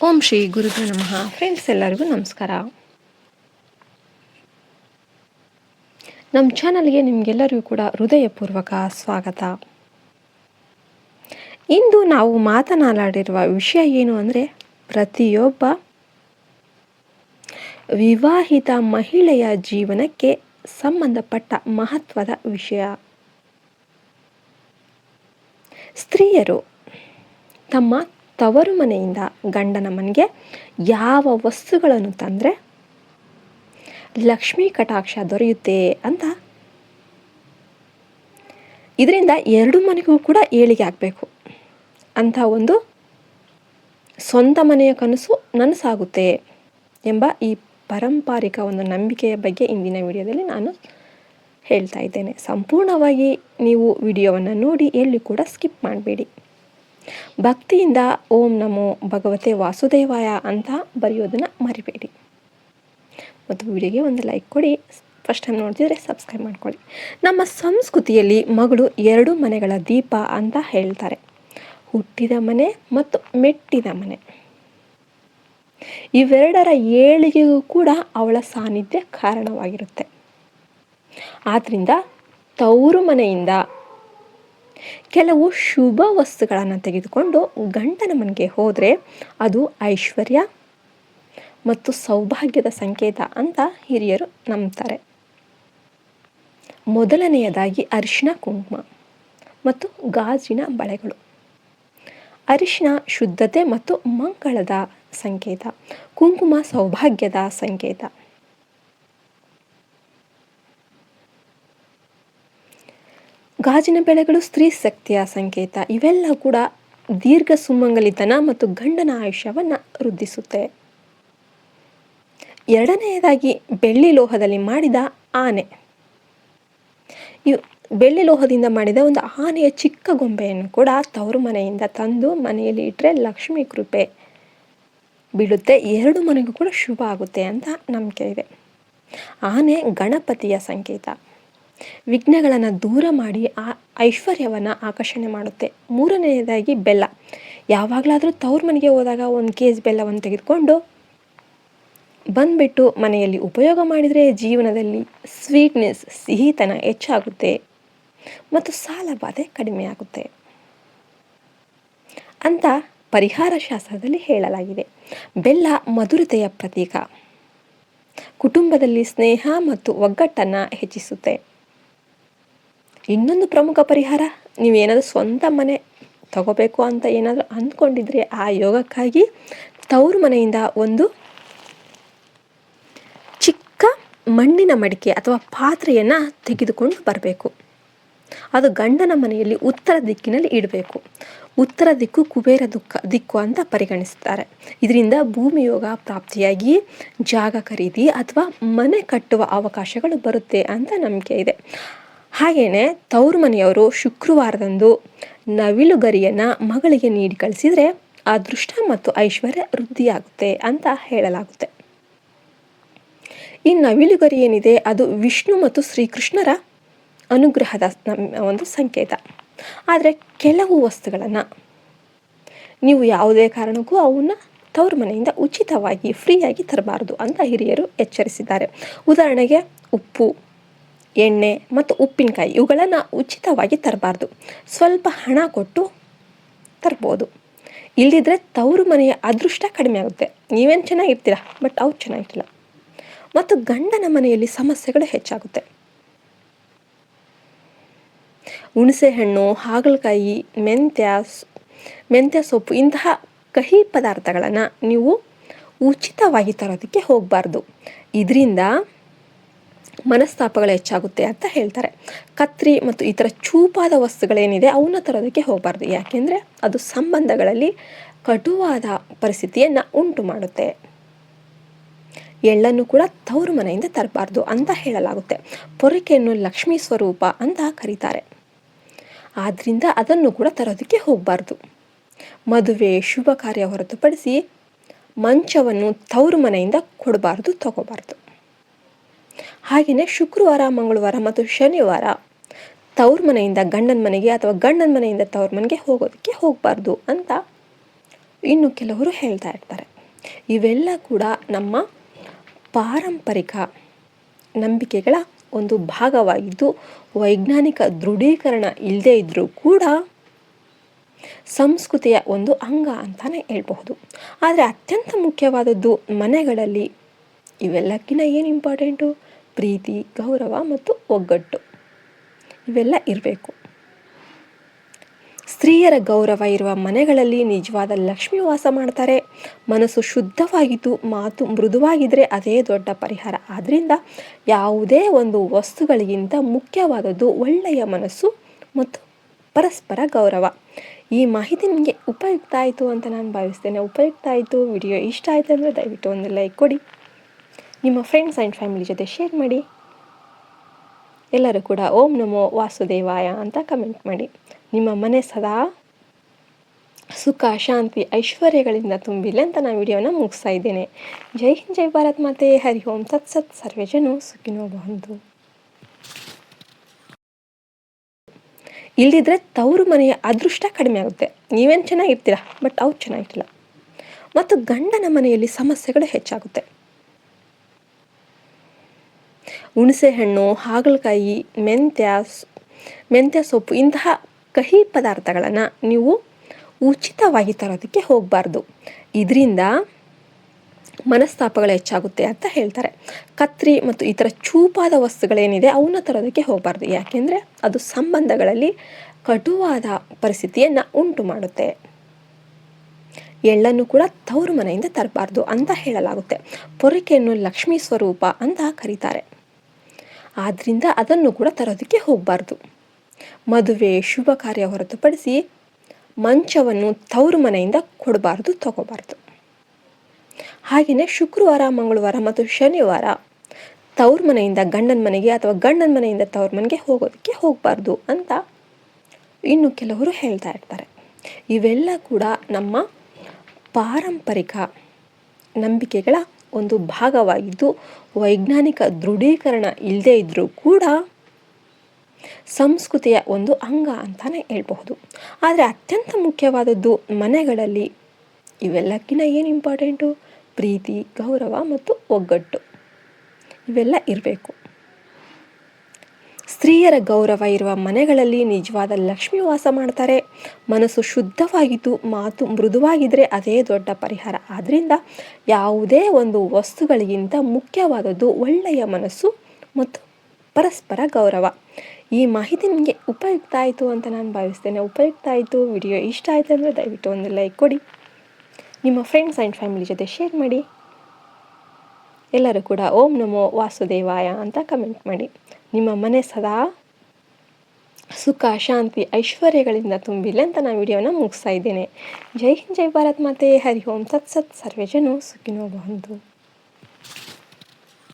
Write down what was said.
ಓಂ ಶ್ರೀ ಗುರುಭ್ಯೋ ನಮಃ. ಫ್ರೆಂಡ್ಸ್, ಎಲ್ಲರಿಗೂ ನಮಸ್ಕಾರ. ನಮ್ಮ ಚಾನಲ್ಗೆ ನಿಮಗೆಲ್ಲರಿಗೂ ಕೂಡ ಹೃದಯಪೂರ್ವಕ ಸ್ವಾಗತ. ಇಂದು ನಾವು ಮಾತನಾಡಿರುವ ವಿಷಯ ಏನು ಅಂದರೆ, ಪ್ರತಿಯೊಬ್ಬ ವಿವಾಹಿತ ಮಹಿಳೆಯ ಜೀವನಕ್ಕೆ ಸಂಬಂಧಪಟ್ಟ ಮಹತ್ವದ ವಿಷಯ. ಸ್ತ್ರೀಯರು ತಮ್ಮ ತವರು ಮನೆಯಿಂದ ಗಂಡನ ಮನೆಗೆ ಯಾವ ವಸ್ತುಗಳನ್ನು ತಂದರೆ ಲಕ್ಷ್ಮೀ ಕಟಾಕ್ಷ ದೊರೆಯುತ್ತೆ ಅಂತ, ಇದರಿಂದ ಎರಡು ಮನೆಗೂ ಕೂಡ ಏಳಿಗೆ ಆಗಬೇಕು ಅಂತ ಒಂದು ಸ್ವಂತ ಮನೆಯ ಕನಸು ನನಸಾಗುತ್ತೆ ಎಂಬ ಈ ಪಾರಂಪರಿಕ ಒಂದು ನಂಬಿಕೆಯ ಬಗ್ಗೆ ಇಂದಿನ ವಿಡಿಯೋದಲ್ಲಿ ನಾನು ಹೇಳ್ತಾ ಇದ್ದೇನೆ. ಸಂಪೂರ್ಣವಾಗಿ ನೀವು ವಿಡಿಯೋವನ್ನು ನೋಡಿ ಎಲ್ಲಿ ಕೂಡ ಸ್ಕಿಪ್ ಮಾಡಬೇಡಿ. ಭಕ್ತಿಯಿಂದ ಓಂ ನಮೋ ಭಗವತೆ ವಾಸುದೇವಾಯ ಅಂತ ಬರೆಯೋದನ್ನು ಮರಿಬೇಡಿ. ಮತ್ತು ವಿಡಿಯೋಗೆ ಒಂದು ಲೈಕ್ ಕೊಡಿ. ಫಸ್ಟ್ ಟೈಮ್ ನೋಡ್ತಿದ್ರೆ ಸಬ್ಸ್ಕ್ರೈಬ್ ಮಾಡ್ಕೊಳ್ಳಿ. ನಮ್ಮ ಸಂಸ್ಕೃತಿಯಲ್ಲಿ ಮಗಳು ಎರಡು ಮನೆಗಳ ದೀಪ ಅಂತ ಹೇಳ್ತಾರೆ. ಹುಟ್ಟಿದ ಮನೆ ಮತ್ತು ಮೆಟ್ಟಿದ ಮನೆ, ಇವೆರಡರ ಏಳಿಗೆಗೂ ಕೂಡ ಅವಳ ಸಾನ್ನಿಧ್ಯ ಕಾರಣವಾಗಿರುತ್ತೆ. ಆದ್ದರಿಂದ ತವರು ಮನೆಯಿಂದ ಕೆಲವು ಶುಭ ವಸ್ತುಗಳನ್ನು ತೆಗೆದುಕೊಂಡು ಗಂಡನ ಮನೆಗೆ ಹೋದರೆ ಅದು ಐಶ್ವರ್ಯ ಮತ್ತು ಸೌಭಾಗ್ಯದ ಸಂಕೇತ ಅಂತ ಹಿರಿಯರು ನಂಬ್ತಾರೆ. ಮೊದಲನೆಯದಾಗಿ ಅರಿಶಿನ ಕುಂಕುಮ ಮತ್ತು ಗಾಜಿನ ಬಳೆಗಳು. ಅರಿಶಿನ ಶುದ್ಧತೆ ಮತ್ತು ಮಂಗಳದ ಸಂಕೇತ, ಕುಂಕುಮ ಸೌಭಾಗ್ಯದ ಸಂಕೇತ. ಗಾಜಿನ ಬೆಳೆಗಳು ಸ್ತ್ರೀ ಶಕ್ತಿಯ ಸಂಕೇತ. ಇವೆಲ್ಲ ಕೂಡ ದೀರ್ಘ ಸುಮಂಗಲಿತನ ಮತ್ತು ಗಂಡನ ಆಯುಷ್ಯವನ್ನು ವೃದ್ಧಿಸುತ್ತೆ. ಎರಡನೆಯದಾಗಿ ಬೆಳ್ಳಿ ಲೋಹದಲ್ಲಿ ಮಾಡಿದ ಆನೆ. ಬೆಳ್ಳಿ ಲೋಹದಿಂದ ಮಾಡಿದ ಒಂದು ಆನೆಯ ಚಿಕ್ಕ ಗೊಂಬೆಯನ್ನು ಕೂಡ ತವರು ಮನೆಯಿಂದ ತಂದು ಮನೆಯಲ್ಲಿ ಇಟ್ಟರೆ ಲಕ್ಷ್ಮೀ ಕೃಪೆ ಬೀಳುತ್ತೆ, ಎರಡು ಮನೆಗೂ ಕೂಡ ಶುಭ ಆಗುತ್ತೆ ಅಂತ ನಂಬಿಕೆ ಇದೆ. ಆನೆ ಗಣಪತಿಯ ಸಂಕೇತ, ವಿಘ್ನಗಳನ್ನು ದೂರ ಮಾಡಿ ಐಶ್ವರ್ಯವನ್ನು ಆಕರ್ಷಣೆ ಮಾಡುತ್ತೆ. ಮೂರನೆಯದಾಗಿ ಬೆಲ್ಲ. ಯಾವಾಗಲಾದರೂ ತವ್ರ ಮನೆಗೆ ಹೋದಾಗ ಒಂದು ಕೆಜಿ ಬೆಲ್ಲವನ್ನು ತೆಗೆದುಕೊಂಡು ಬಂದುಬಿಟ್ಟು ಮನೆಯಲ್ಲಿ ಉಪಯೋಗ ಮಾಡಿದರೆ ಜೀವನದಲ್ಲಿ ಸ್ವೀಟ್ನೆಸ್, ಸಿಹಿತನ ಹೆಚ್ಚಾಗುತ್ತೆ ಮತ್ತು ಸಾಲ ಬಾಧೆ ಕಡಿಮೆ ಆಗುತ್ತೆ ಅಂತ ಪರಿಹಾರ ಶಾಸ್ತ್ರದಲ್ಲಿ ಹೇಳಲಾಗಿದೆ. ಬೆಲ್ಲ ಮಧುರತೆಯ ಪ್ರತೀಕ, ಕುಟುಂಬದಲ್ಲಿ ಸ್ನೇಹ ಮತ್ತು ಒಗ್ಗಟ್ಟನ್ನು ಹೆಚ್ಚಿಸುತ್ತೆ. ಇನ್ನೊಂದು ಪ್ರಮುಖ ಪರಿಹಾರ, ನೀವೇನಾದರೂ ಸ್ವಂತ ಮನೆ ತಗೋಬೇಕು ಅಂತ ಏನಾದರೂ ಅಂದ್ಕೊಂಡಿದ್ರೆ ಆ ಯೋಗಕ್ಕಾಗಿ ತವರು ಮನೆಯಿಂದ ಒಂದು ಚಿಕ್ಕ ಮಣ್ಣಿನ ಮಡಿಕೆ ಅಥವಾ ಪಾತ್ರೆಯನ್ನು ತೆಗೆದುಕೊಂಡು ಬರಬೇಕು. ಅದು ಗಂಡನ ಮನೆಯಲ್ಲಿ ಉತ್ತರ ದಿಕ್ಕಿನಲ್ಲಿ ಇಡಬೇಕು. ಉತ್ತರ ದಿಕ್ಕು ಕುಬೇರ ದಿಕ್ಕು ಅಂತ ಪರಿಗಣಿಸ್ತಾರೆ. ಇದರಿಂದ ಭೂಮಿ ಯೋಗ ಪ್ರಾಪ್ತಿಯಾಗಿ ಜಾಗ ಖರೀದಿ ಅಥವಾ ಮನೆ ಕಟ್ಟುವ ಅವಕಾಶಗಳು ಬರುತ್ತೆ ಅಂತ ನಂಬಿಕೆ ಇದೆ. ಹಾಗೆಯೇ ತವರು ಮನೆಯವರು ಶುಕ್ರವಾರದಂದು ನವಿಲುಗರಿಯನ್ನು ಮಗಳಿಗೆ ನೀಡಿ ಕಳಿಸಿದರೆ ಅದೃಷ್ಟ ಮತ್ತು ಐಶ್ವರ್ಯ ವೃದ್ಧಿಯಾಗುತ್ತೆ ಅಂತ ಹೇಳಲಾಗುತ್ತೆ. ಈ ನವಿಲುಗರಿ ಏನಿದೆ ಅದು ವಿಷ್ಣು ಮತ್ತು ಶ್ರೀಕೃಷ್ಣರ ಅನುಗ್ರಹದ ಒಂದು ಸಂಕೇತ. ಆದರೆ ಕೆಲವು ವಸ್ತುಗಳನ್ನು ನೀವು ಯಾವುದೇ ಕಾರಣಕ್ಕೂ ಅವನ್ನ ತವ್ರ ಮನೆಯಿಂದ ಉಚಿತವಾಗಿ ಫ್ರೀಯಾಗಿ ತರಬಾರದು ಅಂತ ಹಿರಿಯರು ಎಚ್ಚರಿಸಿದ್ದಾರೆ. ಉದಾಹರಣೆಗೆ ಉಪ್ಪು, ಎಣ್ಣೆ ಮತ್ತು ಉಪ್ಪಿನಕಾಯಿ ಇವುಗಳನ್ನು ಉಚಿತವಾಗಿ ತರಬಾರ್ದು. ಸ್ವಲ್ಪ ಹಣ ಕೊಟ್ಟು ತರ್ಬೋದು. ಇಲ್ಲದಿದ್ದರೆ ತವರು ಮನೆಯ ಅದೃಷ್ಟ ಕಡಿಮೆ ಆಗುತ್ತೆ. ನೀವೇನು ಚೆನ್ನಾಗಿರ್ತೀರ, ಬಟ್ ಅವ್ರು ಚೆನ್ನಾಗಿರಲ್ಲ ಮತ್ತು ಗಂಡನ ಮನೆಯಲ್ಲಿ ಸಮಸ್ಯೆಗಳು ಹೆಚ್ಚಾಗುತ್ತೆ. ಹುಣಸೆಹಣ್ಣು, ಹಾಗಲಕಾಯಿ, ಮೆಂತ್ಯ ಸೊಪ್ಪು ಇಂತಹ ಕಹಿ ಪದಾರ್ಥಗಳನ್ನು ನೀವು ಉಚಿತವಾಗಿ ತರೋದಕ್ಕೆ ಹೋಗಬಾರ್ದು. ಇದರಿಂದ ಮನಸ್ತಾಪಗಳು ಹೆಚ್ಚಾಗುತ್ತೆ ಅಂತ ಹೇಳ್ತಾರೆ. ಕತ್ರಿ ಮತ್ತು ಇತರ ಚೂಪಾದ ವಸ್ತುಗಳೇನಿದೆ ಅವನ್ನ ತರೋದಕ್ಕೆ ಹೋಗಬಾರ್ದು. ಯಾಕೆಂದರೆ ಅದು ಸಂಬಂಧಗಳಲ್ಲಿ ಕಟುವಾದ ಪರಿಸ್ಥಿತಿಯನ್ನು ಉಂಟು ಮಾಡುತ್ತೆ. ಎಳ್ಳನ್ನು ಕೂಡ ತವರು ಮನೆಯಿಂದ ತರಬಾರ್ದು ಅಂತ ಹೇಳಲಾಗುತ್ತೆ. ಪೊರಕೆಯನ್ನು ಲಕ್ಷ್ಮೀ ಸ್ವರೂಪ ಅಂತ ಕರೀತಾರೆ. ಆದ್ದರಿಂದ ಅದನ್ನು ಕೂಡ ತರೋದಕ್ಕೆ ಹೋಗಬಾರ್ದು. ಮದುವೆ ಶುಭ ಕಾರ್ಯ ಹೊರತುಪಡಿಸಿ ಮಂಚವನ್ನು ತವರು ಮನೆಯಿಂದ ಕೊಡಬಾರ್ದು, ತಗೋಬಾರ್ದು. ಹಾಗೆಯೇ ಶುಕ್ರವಾರ, ಮಂಗಳವಾರ ಮತ್ತು ಶನಿವಾರ ತವ್ರ ಮನೆಯಿಂದ ಗಂಡನ ಮನೆಗೆ ಅಥವಾ ಗಂಡನ ಮನೆಯಿಂದ ತವ್ರ ಮನೆಗೆ ಹೋಗೋದಕ್ಕೆ ಹೋಗಬಾರ್ದು ಅಂತ ಇನ್ನು ಕೆಲವರು ಹೇಳ್ತಾ ಇರ್ತಾರೆ. ಇವೆಲ್ಲ ಕೂಡ ನಮ್ಮ ಪಾರಂಪರಿಕ ನಂಬಿಕೆಗಳ ಒಂದು ಭಾಗವಾಗಿದ್ದು, ವೈಜ್ಞಾನಿಕ ದೃಢೀಕರಣ ಇಲ್ಲದೇ ಇದ್ದರೂ ಕೂಡ ಸಂಸ್ಕೃತಿಯ ಒಂದು ಅಂಗ ಅಂತಲೇ ಹೇಳ್ಬಹುದು. ಆದರೆ ಅತ್ಯಂತ ಮುಖ್ಯವಾದದ್ದು ಮನೆಗಳಲ್ಲಿ ಇವೆಲ್ಲಕ್ಕಿಂತ ಏನು ಇಂಪಾರ್ಟೆಂಟು? ಪ್ರೀತಿ, ಗೌರವ ಮತ್ತು ಒಗ್ಗಟ್ಟು ಇವೆಲ್ಲ ಇರಬೇಕು. ಸ್ತ್ರೀಯರ ಗೌರವ ಇರುವ ಮನೆಗಳಲ್ಲಿ ನಿಜವಾದ ಲಕ್ಷ್ಮಿ ವಾಸ ಮಾಡ್ತಾರೆ. ಮನಸ್ಸು ಶುದ್ಧವಾಗಿದ್ದು ಮಾತು ಮೃದುವಾಗಿದ್ದರೆ ಅದೇ ದೊಡ್ಡ ಪರಿಹಾರ. ಆದ್ದರಿಂದ ಯಾವುದೇ ಒಂದು ವಸ್ತುಗಳಿಗಿಂತ ಮುಖ್ಯವಾದದ್ದು ಒಳ್ಳೆಯ ಮನಸ್ಸು ಮತ್ತು ಪರಸ್ಪರ ಗೌರವ. ಈ ಮಾಹಿತಿ ನಿಮಗೆ ಉಪಯುಕ್ತ ಆಯಿತು ಅಂತ ನಾನು ಭಾವಿಸ್ತೇನೆ. ಉಪಯುಕ್ತ ಆಯಿತು, ವಿಡಿಯೋ ಇಷ್ಟ ಆಯಿತು ಅಂದರೆ ದಯವಿಟ್ಟು ಒಂದು ಲೈಕ್ ಕೊಡಿ, ನಿಮ್ಮ ಫ್ರೆಂಡ್ಸ್ ಆ್ಯಂಡ್ ಫ್ಯಾಮಿಲಿ ಜೊತೆ ಶೇರ್ ಮಾಡಿ. ಎಲ್ಲರೂ ಕೂಡ ಓಂ ನಮೋ ವಾಸುದೇವಾಯ ಅಂತ ಕಮೆಂಟ್ ಮಾಡಿ. ನಿಮ್ಮ ಮನೆ ಸದಾ ಸುಖ, ಶಾಂತಿ, ಐಶ್ವರ್ಯಗಳಿಂದ ತುಂಬಿಲ್ಲ ಅಂತ ನಾನು ವಿಡಿಯೋನ ಮುಗಿಸ್ತಾ ಇದ್ದೇನೆ. ಜೈ ಹಿಂದ್, ಜೈ ಭಾರತ್ ಮಾತೆ. ಹರಿ ಓಂ ತತ್ ಸತ್. ಸರ್ವೇ ಜನ ಸುಖಿನೋ ಭವಂತು. ಇಲ್ಲದಿದ್ದರೆ ತವರು ಮನೆಯ ಅದೃಷ್ಟ ಕಡಿಮೆ ಆಗುತ್ತೆ. ನೀವೇನು ಚೆನ್ನಾಗಿರ್ತೀರ, ಬಟ್ ಅವ್ರು ಚೆನ್ನಾಗಿರಲ್ಲ. ಮತ್ತು ಗಂಡನ ಮನೆಯಲ್ಲಿ ಸಮಸ್ಯೆಗಳು ಹೆಚ್ಚಾಗುತ್ತೆ. ಹುಣಸೆ ಹಣ್ಣು, ಹಾಗಲಕಾಯಿ, ಮೆಂತ್ಯ ಸೊಪ್ಪು ಇಂತಹ ಕಹಿ ಪದಾರ್ಥಗಳನ್ನು ನೀವು ಉಚಿತವಾಗಿ ತರೋದಕ್ಕೆ ಹೋಗಬಾರ್ದು. ಇದರಿಂದ ಮನಸ್ತಾಪಗಳು ಹೆಚ್ಚಾಗುತ್ತೆ ಅಂತ ಹೇಳ್ತಾರೆ. ಕತ್ರಿ ಮತ್ತು ಇತರ ಚೂಪಾದ ವಸ್ತುಗಳೇನಿದೆ ಅವನ್ನ ತರೋದಕ್ಕೆ ಹೋಗಬಾರ್ದು. ಯಾಕೆಂದರೆ ಅದು ಸಂಬಂಧಗಳಲ್ಲಿ ಕಟುವಾದ ಪರಿಸ್ಥಿತಿಯನ್ನು ಉಂಟು ಮಾಡುತ್ತೆ. ಎಳ್ಳನ್ನು ಕೂಡ ತವರು ಮನೆಯಿಂದ ತರಬಾರ್ದು ಅಂತ ಹೇಳಲಾಗುತ್ತೆ. ಪೊರಕೆಯನ್ನು ಲಕ್ಷ್ಮೀ ಸ್ವರೂಪ ಅಂತ ಕರೀತಾರೆ. ಆದ್ದರಿಂದ ಅದನ್ನು ಕೂಡ ತರೋದಕ್ಕೆ ಹೋಗಬಾರ್ದು. ಮದುವೆ ಶುಭ ಕಾರ್ಯ ಹೊರತುಪಡಿಸಿ ಮಂಚವನ್ನು ತವರು ಮನೆಯಿಂದ ಕೊಡಬಾರ್ದು, ತಗೋಬಾರ್ದು. ಹಾಗೆಯೇ ಶುಕ್ರವಾರ, ಮಂಗಳವಾರ ಮತ್ತು ಶನಿವಾರ ತವ್ರ ಮನೆಯಿಂದ ಗಂಡನ ಮನೆಗೆ ಅಥವಾ ಗಂಡನ ಮನೆಯಿಂದ ತವ್ರ ಮನೆಗೆ ಹೋಗೋದಕ್ಕೆ ಹೋಗಬಾರ್ದು ಅಂತ ಇನ್ನು ಕೆಲವರು ಹೇಳ್ತಾ ಇರ್ತಾರೆ. ಇವೆಲ್ಲ ಕೂಡ ನಮ್ಮ ಪಾರಂಪರಿಕ ನಂಬಿಕೆಗಳ ಒಂದು ಭಾಗವಾಗಿದ್ದು, ವೈಜ್ಞಾನಿಕ ದೃಢೀಕರಣ ಇಲ್ಲದೇ ಇದ್ದರೂ ಕೂಡ ಸಂಸ್ಕೃತಿಯ ಒಂದು ಅಂಗ ಅಂತಲೇ ಹೇಳ್ಬಹುದು. ಆದರೆ ಅತ್ಯಂತ ಮುಖ್ಯವಾದದ್ದು ಮನೆಗಳಲ್ಲಿ ಇವೆಲ್ಲಕ್ಕಿಂತ ಏನು ಇಂಪಾರ್ಟೆಂಟು? ಪ್ರೀತಿ, ಗೌರವ ಮತ್ತು ಒಗ್ಗಟ್ಟು ಇವೆಲ್ಲ ಇರಬೇಕು. ಸ್ತ್ರೀಯರ ಗೌರವ ಇರುವ ಮನೆಗಳಲ್ಲಿ ನಿಜವಾದ ಲಕ್ಷ್ಮಿ ವಾಸ ಮಾಡ್ತಾರೆ. ಮನಸ್ಸು ಶುದ್ಧವಾಗಿದ್ದು ಮಾತು ಮೃದುವಾಗಿದ್ದರೆ ಅದೇ ದೊಡ್ಡ ಪರಿಹಾರ. ಆದ್ದರಿಂದ ಯಾವುದೇ ಒಂದು ವಸ್ತುಗಳಿಗಿಂತ ಮುಖ್ಯವಾದದ್ದು ಒಳ್ಳೆಯ ಮನಸ್ಸು ಮತ್ತು ಪರಸ್ಪರ ಗೌರವ. ಈ ಮಾಹಿತಿ ನಿಮಗೆ ಉಪಯುಕ್ತ ಆಯಿತು ಅಂತ ನಾನು ಭಾವಿಸ್ತೇನೆ. ಉಪಯುಕ್ತ ಆಯಿತು, ವಿಡಿಯೋ ಇಷ್ಟ ಆಯಿತು ಅಂದರೆ ದಯವಿಟ್ಟು ಒಂದು ಲೈಕ್ ಕೊಡಿ, ನಿಮ್ಮ ಫ್ರೆಂಡ್ಸ್ ಆ್ಯಂಡ್ ಫ್ಯಾಮಿಲಿ ಜೊತೆ ಶೇರ್ ಮಾಡಿ. ಎಲ್ಲರೂ ಕೂಡ ಓಂ ನಮೋ ವಾಸುದೇವಾಯ ಅಂತ ಕಮೆಂಟ್ ಮಾಡಿ. ನಿಮ್ಮ ಮನೆ ಸದಾ ಸುಖ, ಶಾಂತಿ, ಐಶ್ವರ್ಯಗಳಿಂದ ತುಂಬಿಲ್ಲ ಅಂತ ನಾನು ವಿಡಿಯೋನ ಮುಗಿಸ್ತಾ ಇದ್ದೇನೆ. ಜೈ ಹಿಂದ್, ಜೈ ಭಾರತ್ ಮಾತೆ. ಹರಿ ಓಂ ತತ್ ಸತ್. ಸರ್ವೇ ಜನ ಸುಖಿನೋ ಭವಂತು.